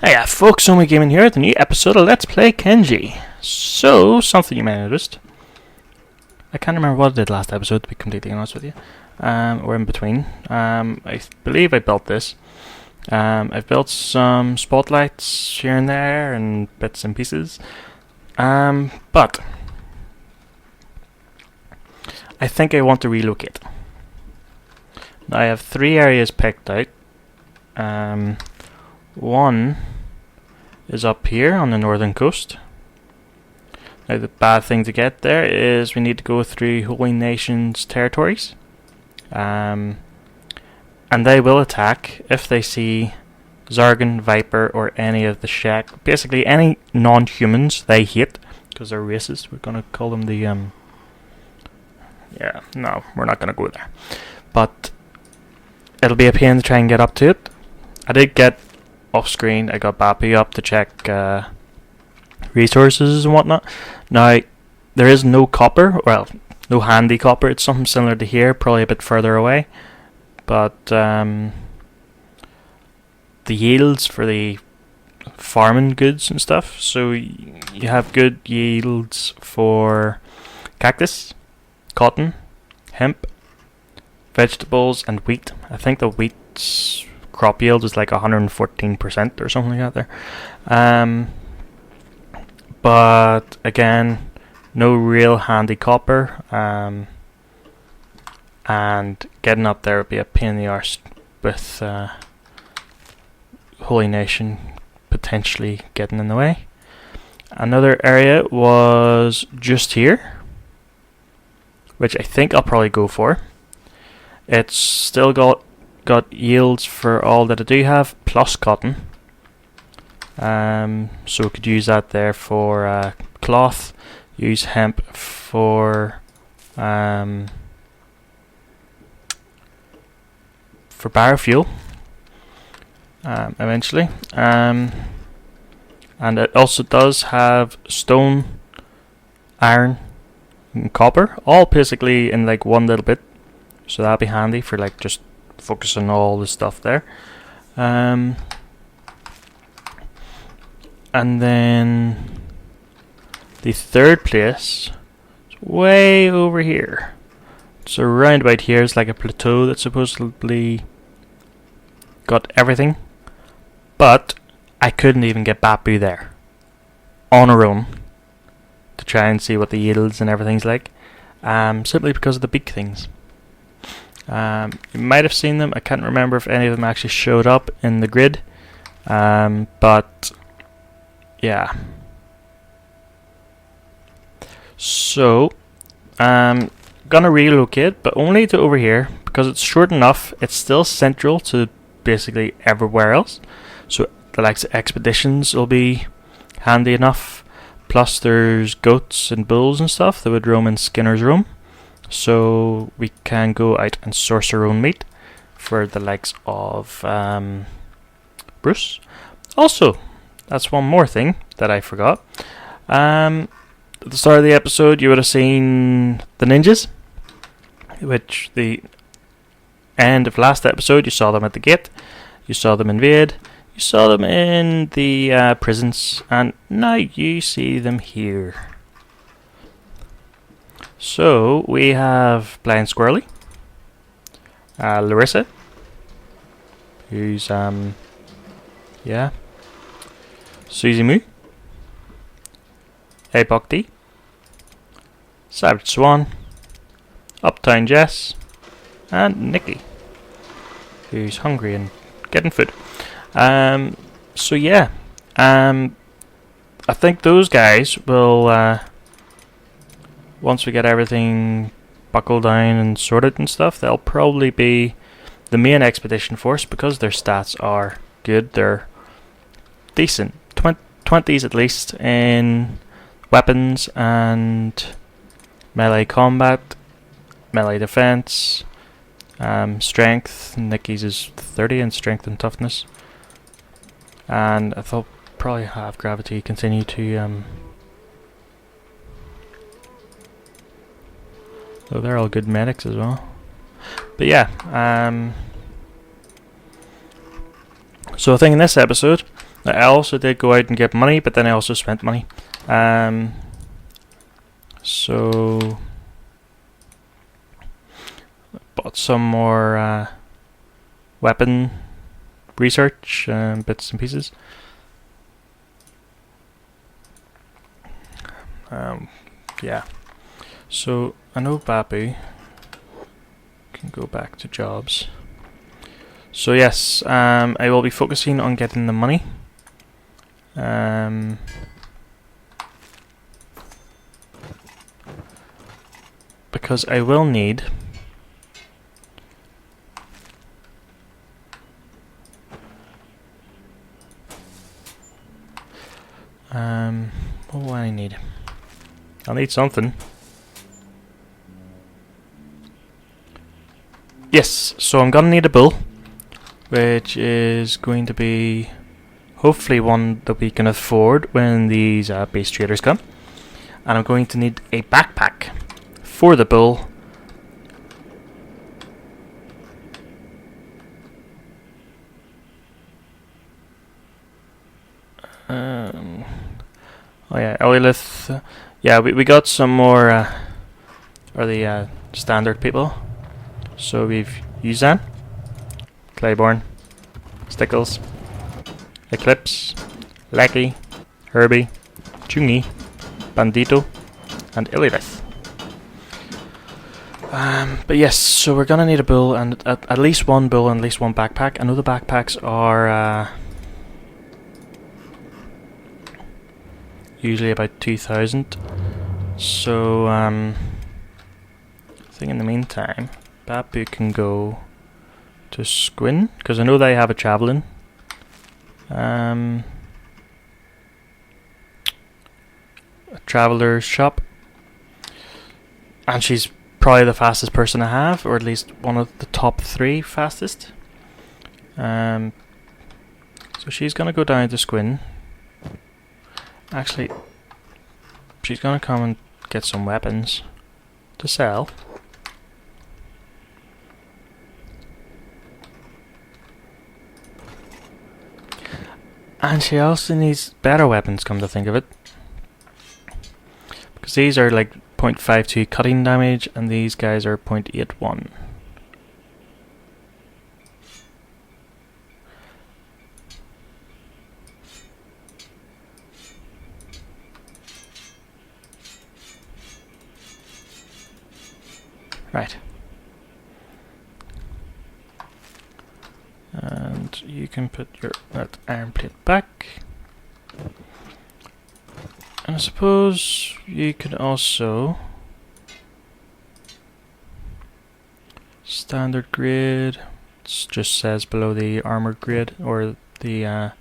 Hey folks, Only Gaming here with a new episode of Let's Play Kenshi. So, something you may have noticed. I can't remember what I did last episode, to be completely honest with you. Or in between. I believe I built this. I've built some spotlights here and there, and bits and pieces. But I think I want to relocate. Now I have 3 areas picked out. One is up here on the northern coast. Now the bad thing to get there is we need to go through Holy Nation's territories. And they will attack if they see Zargan, Viper, or any of the Shek. Basically any non-humans they hate, because they're racist. We're going to call them the... Yeah, no, we're not going to go there. But it'll be a pain to try and get up to it. I did get off screen, I got Bappy up to check resources and whatnot. Now, there is no copper, well, no handy copper. It's something similar to here, probably a bit further away. But the yields for the farming goods and stuff, so you have good yields for cactus, cotton, hemp, vegetables, and wheat. I think the wheat's crop yield is like 114% or something like that there. But again, no real handy copper, and getting up there would be a pain in the arse with Holy Nation potentially getting in the way. Another area was just here, which I think I'll probably go for. It's still got yields for all that I do have, plus cotton. So we could use that there for cloth, use hemp for biofuel eventually. And it also does have stone, iron, and copper, all basically in like one little bit. So that'll be handy for like just focusing all the stuff there. And then the third place is way over here. So round about here is like a plateau that's supposedly got everything, but I couldn't even get Bapu there on her own to try and see what the yields and everything's like, simply because of the big things. You might have seen them. I can't remember if any of them actually showed up in the grid. But yeah. So gonna relocate, but only to over here because it's short enough. It's still central to basically everywhere else. So the likes of expeditions will be handy enough. Plus there's goats and bulls and stuff that would roam in Skinner's room. So we can go out and source our own meat for the likes of Bruce. Also, that's one more thing that I forgot. At the start of the episode, you would have seen the ninjas, which the end of last episode, you saw them at the gate, you saw them invade, you saw them in the prisons, and now you see them here. So we have Blind Squirrely, Larissa, who's yeah, Susie Moo, Apoc D, Savage Swan, Uptown Jess, and Nikki, who's hungry and getting food. So yeah, I think those guys will, once we get everything buckled down and sorted and stuff, they'll probably be the main expedition force because their stats are good. They're decent, 20s at least in weapons and melee combat, melee defense, strength. Nikki's is 30 in strength and toughness, and I thought probably have gravity continue to oh, they're all good medics as well. But yeah, so I think in this episode I also did go out and get money, but then I also spent money. So bought some more weapon research, bits and pieces. Yeah. So I know Babu can go back to jobs. So yes, I will be focusing on getting the money. Because I will need what will I need? I'll need something. Yes, so I'm gonna need a bull, which is going to be hopefully one that we can afford when these base traders come. And I'm going to need a backpack for the bull. Oh yeah, Elilith. Yeah, we got some more, or the standard people. So we've Yuzan, Claiborne, Stickles, Eclipse, Lackey, Herbie, Chungi, Bandito, and Illirith. But yes, so we're gonna need a bull and at least one bull and at least one backpack. I know the backpacks are usually about 2,000. So I think in the meantime, Babu can go to Squin because I know they have a travelling. A traveller's shop, and she's probably the fastest person I have, or at least one of the top 3 fastest. So she's gonna go down to Squin. Actually, she's gonna come and get some weapons to sell. And she also needs better weapons, come to think of it. Because these are like 0.52 cutting damage, and these guys are 0.81. Right. And you can put that iron plate back. And I suppose you could also standard grade. It just says below the armored grade or the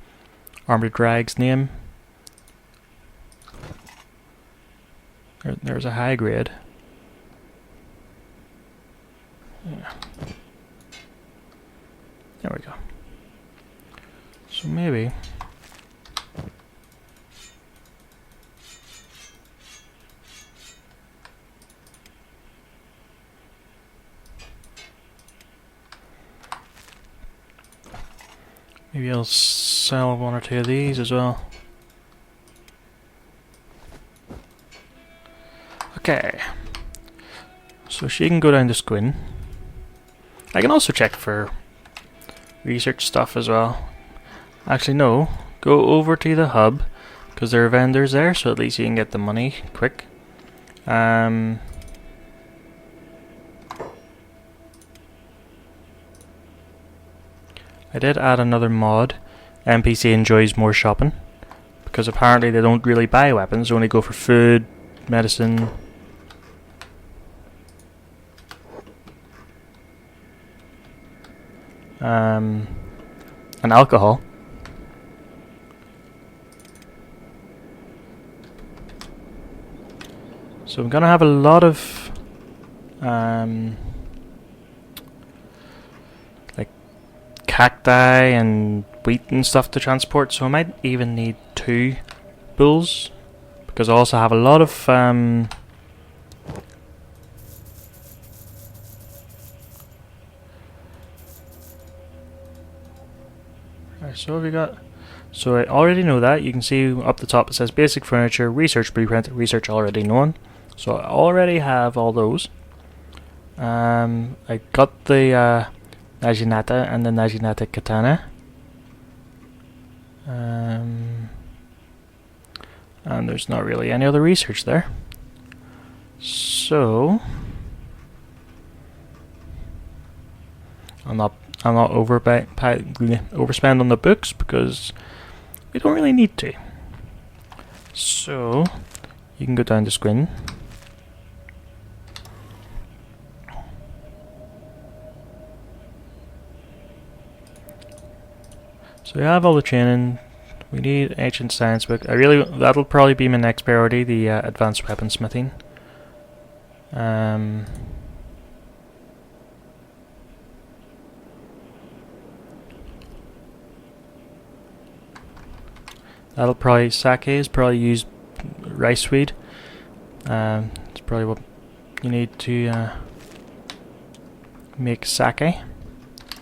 armored drag's name. There's a high grade. Yeah. There we go. So maybe I'll sell one or two of these as well. Okay. So she can go down to Squin. I can also check for research stuff as well. Actually no, go over to the hub because there are vendors there, so at least you can get the money quick. I did add another mod. NPC enjoys more shopping because apparently they don't really buy weapons, they only go for food, medicine, and alcohol. So I'm gonna have a lot of like cacti and wheat and stuff to transport, so I might even need 2 bulls because I also have a lot of so have we got. So I already know that. You can see up the top it says basic furniture, research blueprint, research already known. So I already have all those. I got the Najinata and the Najinata katana. And there's not really any other research there. So I'm not overspend on the books because we don't really need to. So you can go down to Squin. So we have all the training. We need ancient science book. That'll probably be my next priority, the advanced weaponsmithing. That'll probably, sake is probably used rice weed. It's probably what you need to make sake,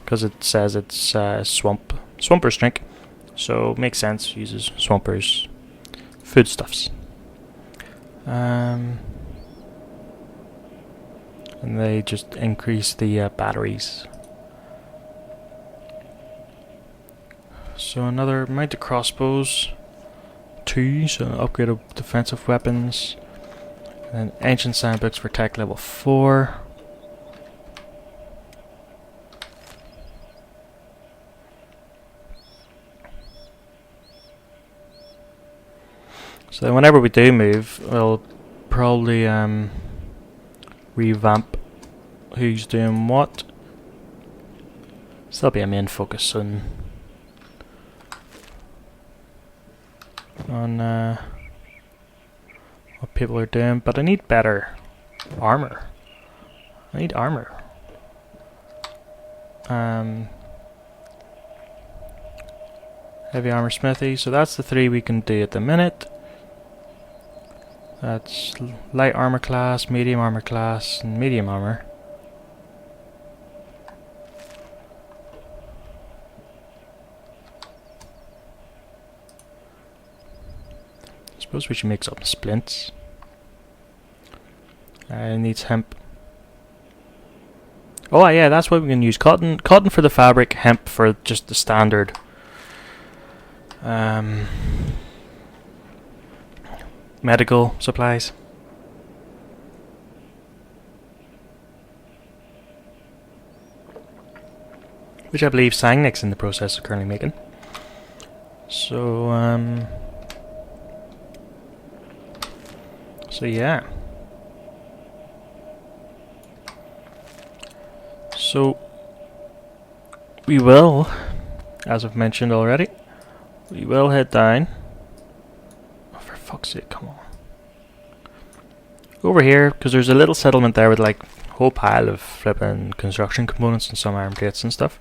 because it says it's swamper's drink, so makes sense. Uses swampers foodstuffs. And they just increase the batteries. So another mounted crossbows. 2, so upgrade of defensive weapons, and ancient sandbooks for tech level 4. So then whenever we do move, we'll probably revamp who's doing what. So that'll be a main focus on what people are doing, but I need better armor. I need armor. Heavy armor smithy, so that's the 3 we can do at the minute. That's light armor class, medium armor class, and medium armor. Suppose we should make some splints. It needs hemp. Oh yeah, that's why we can use cotton. Cotton for the fabric, hemp for just the standard medical supplies. which I believe Sangnick's in the process of currently making. So, so yeah. So, we will, as I've mentioned already, we will head down. Oh, for fuck's sake, come on. Over here, because there's a little settlement there with like a whole pile of flipping construction components and some iron plates and stuff.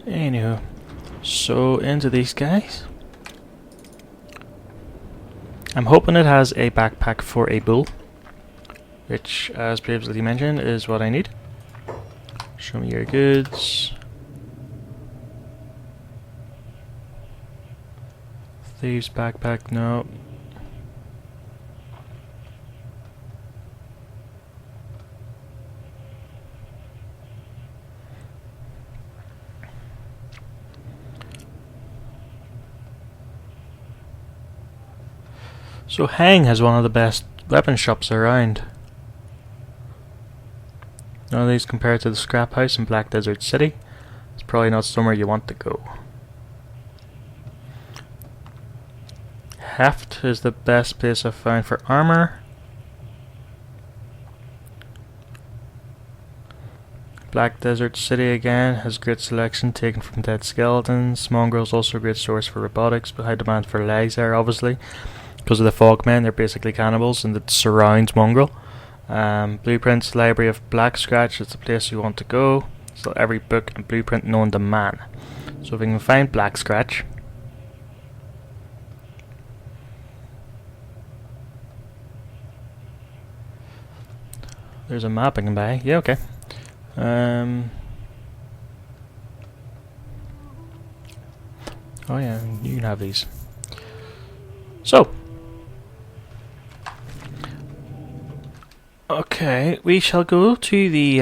Anywho, so into these guys. I'm hoping it has a backpack for a bull, which, as previously mentioned, is what I need. Show me your goods. Thieves backpack, no. So Hang has one of the best weapon shops around. None of these compared to the Scrap House in Black Desert City. It's probably not somewhere you want to go. Heft is the best place I've found for armor. Black Desert City again has great selection taken from dead skeletons. Mongrel's also a great source for robotics, but high demand for legs there, obviously. Because of the Fogmen, they're basically cannibals and it surrounds Mongrel. Blueprints, Library of Black Scratch is the place you want to go. So every book and blueprint known to man. So if we can find Black Scratch. There's a map I can buy. Yeah, okay. Oh yeah, you can have these. So. Okay, we shall go to the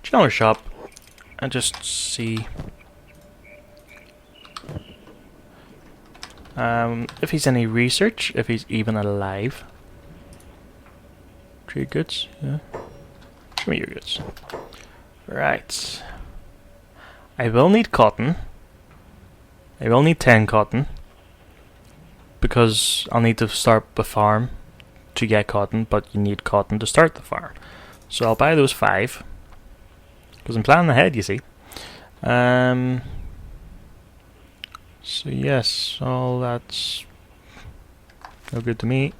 general shop and just see if he's any research, if he's even alive. Trade goods, yeah. Show me your goods. Right. I will need cotton. I will need 10 cotton because I'll need to start the farm to get cotton, but you need cotton to start the farm. So I'll buy those 5 because I'm planning ahead, you see. So yes, all that's no good to me.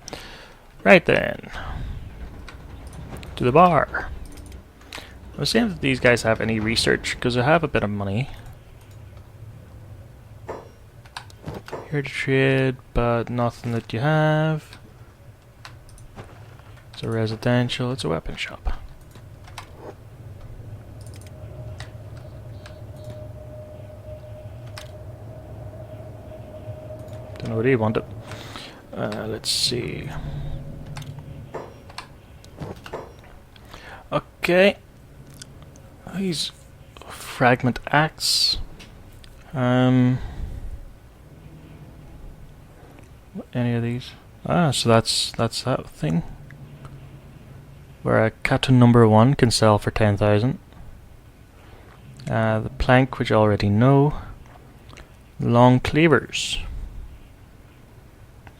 Right then, to the bar. I was seeing if these guys have any research because I have a bit of money. Here to trade, but nothing that you have. It's a residential, it's a weapon shop. Don't know what he wanted. Let's see. Okay. He's fragment axe. Any of these? Ah, so that's that thing. Where a cartoon number 1 can sell for 10,000. The plank, which I already know. Long cleavers.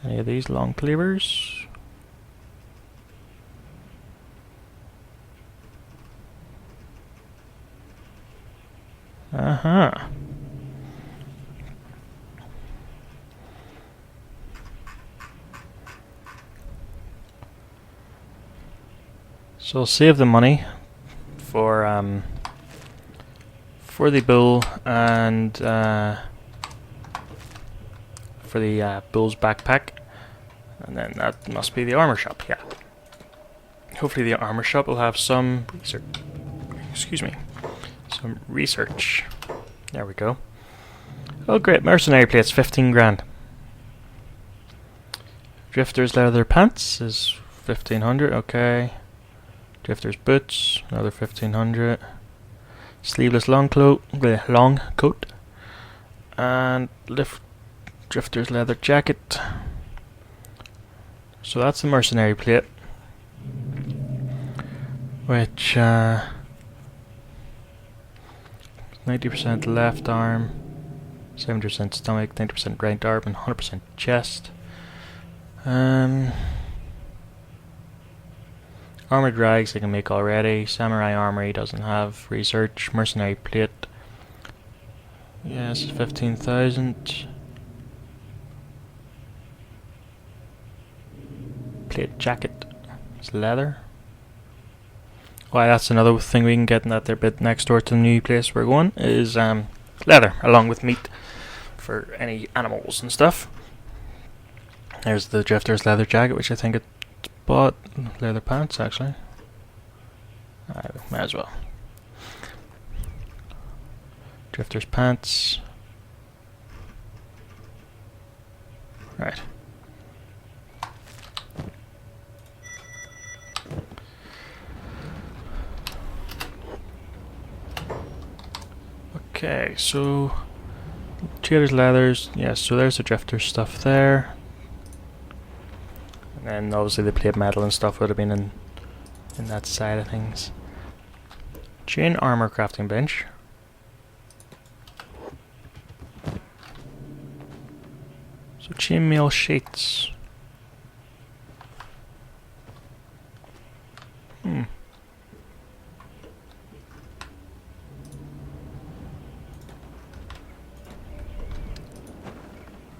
Any of these long cleavers? Uh-huh. So I'll save the money for the bull and for the bull's backpack, and then that must be the armor shop. Yeah. Hopefully the armor shop will have some research. Excuse me. Some research. There we go. Oh great, mercenary plates, 15 grand. Drifter's leather pants is 1500. Okay. Drifter's boots, another 1500. Sleeveless long coat, and Drifter's leather jacket. So that's the mercenary plate. which 90% left arm, 70% stomach, 90% right arm, and 100% chest. Armored rags I can make already. Samurai armor he doesn't have. Research. Mercenary plate. Yes, 15,000. Plate jacket. It's leather. Why, that's another thing we can get in that there bit next door to the new place we're going, is leather, along with meat for any animals and stuff. There's the Drifter's leather jacket, which I think it bought. Leather pants, actually. Might as well. Drifter's pants. Right. Okay, so Trader's leathers, yes, so there's the Drifter stuff there. And then obviously the plate metal and stuff would have been in that side of things. Chain armor crafting bench. So chainmail sheets.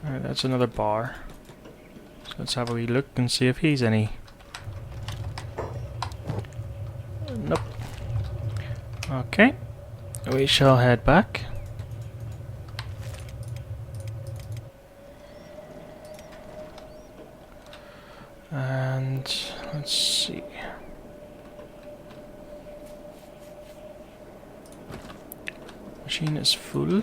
Alright, that's another bar. So let's have a wee look and see if he's any. Nope. Okay. We shall head back. And let's see. Machine is full.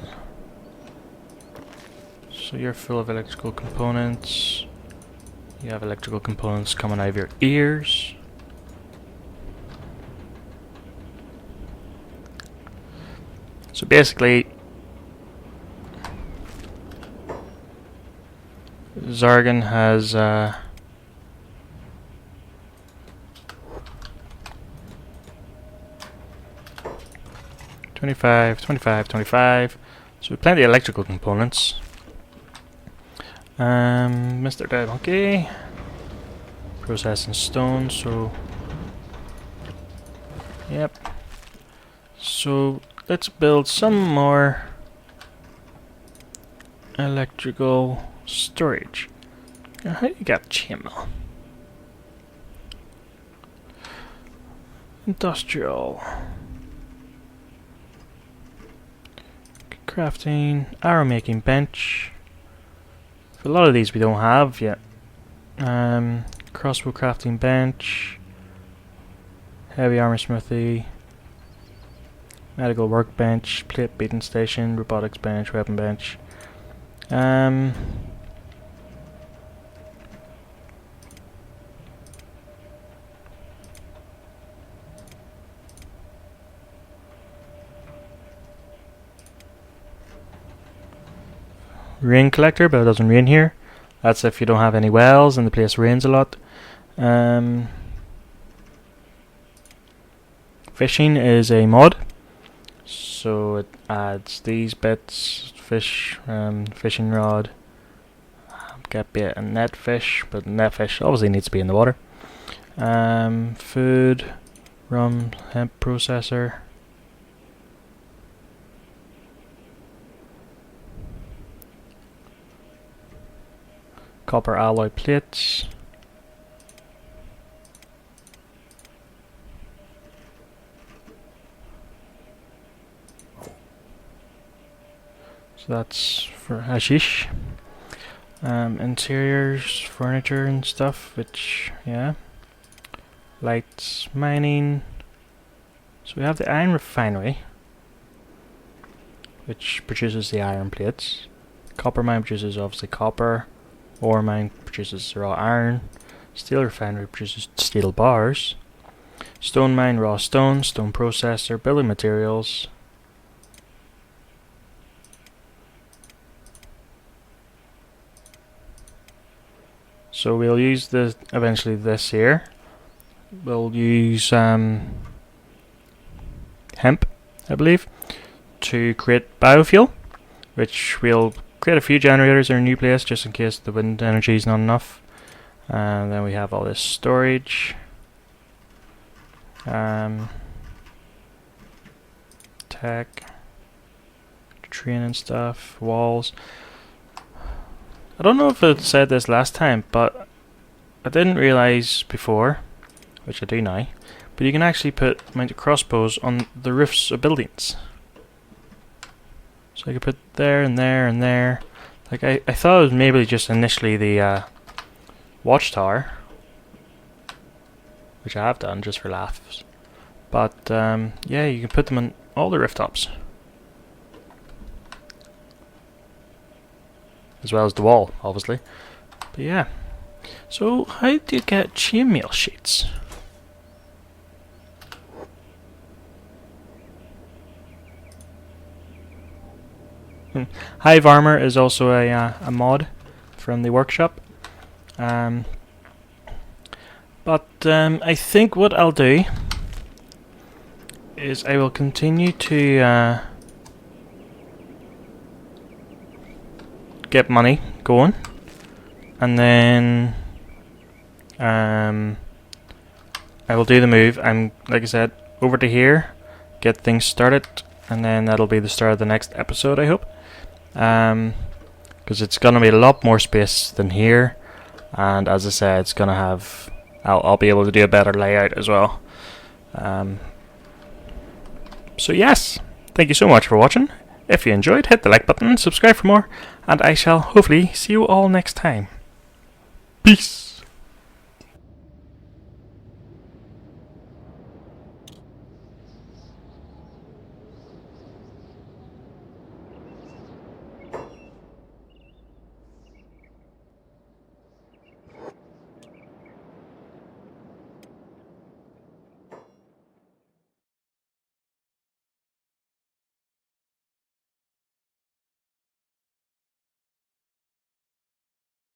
So you're full of electrical components. You have electrical components coming out of your ears. So basically, Zargan has 25, 25, 25. So plenty of electrical components. Mr. Dead Monkey. Processing stone, so yep. So let's build some more electrical storage. Now, how do you get chainmail? Industrial. Crafting, arrow making bench. A lot of these we don't have yet. Crossbow crafting bench, heavy armor smithy, medical workbench, plate beating station, robotics bench, weapon bench. Rain collector, but it doesn't rain here. That's if you don't have any wells and the place rains a lot. Fishing is a mod, so it adds these bits: fish, fishing rod, get bait and net fish, but net fish obviously needs to be in the water. Food, rum, hemp processor. Copper alloy plates. So that's for hashish. Interiors, furniture and stuff, which, yeah. Lights, mining. So we have the iron refinery, which produces the iron plates. Copper mine produces obviously copper. Ore mine produces raw iron. Steel refinery produces steel bars. Stone mine raw stone. Stone processor, building materials. So we'll use eventually this here. We'll use hemp, I believe, to create biofuel, which we'll create a few generators in a new place just in case the wind energy is not enough. And then we have all this storage. Tech, training stuff, walls. I don't know if I said this last time, but I didn't realize before, which I do now, but you can actually mount crossbows on the roofs of buildings. So I could put there and there and there. Like I thought it was maybe just initially the watchtower, which I have done just for laughs. But yeah, you can put them on all the rooftops, as well as the wall, obviously. But yeah, so how do you get chainmail sheets? Hive armor is also a mod from the workshop. But I think what I'll do is I will continue to get money going, and then I will do the move. I'm, like I said, over to here, get things started, and then that'll be the start of the next episode, I hope. Because it's gonna be a lot more space than here, and as I said, it's gonna have. I'll be able to do a better layout as well. So yes, thank you so much for watching. If you enjoyed, hit the like button, subscribe for more, and I shall hopefully see you all next time. Peace!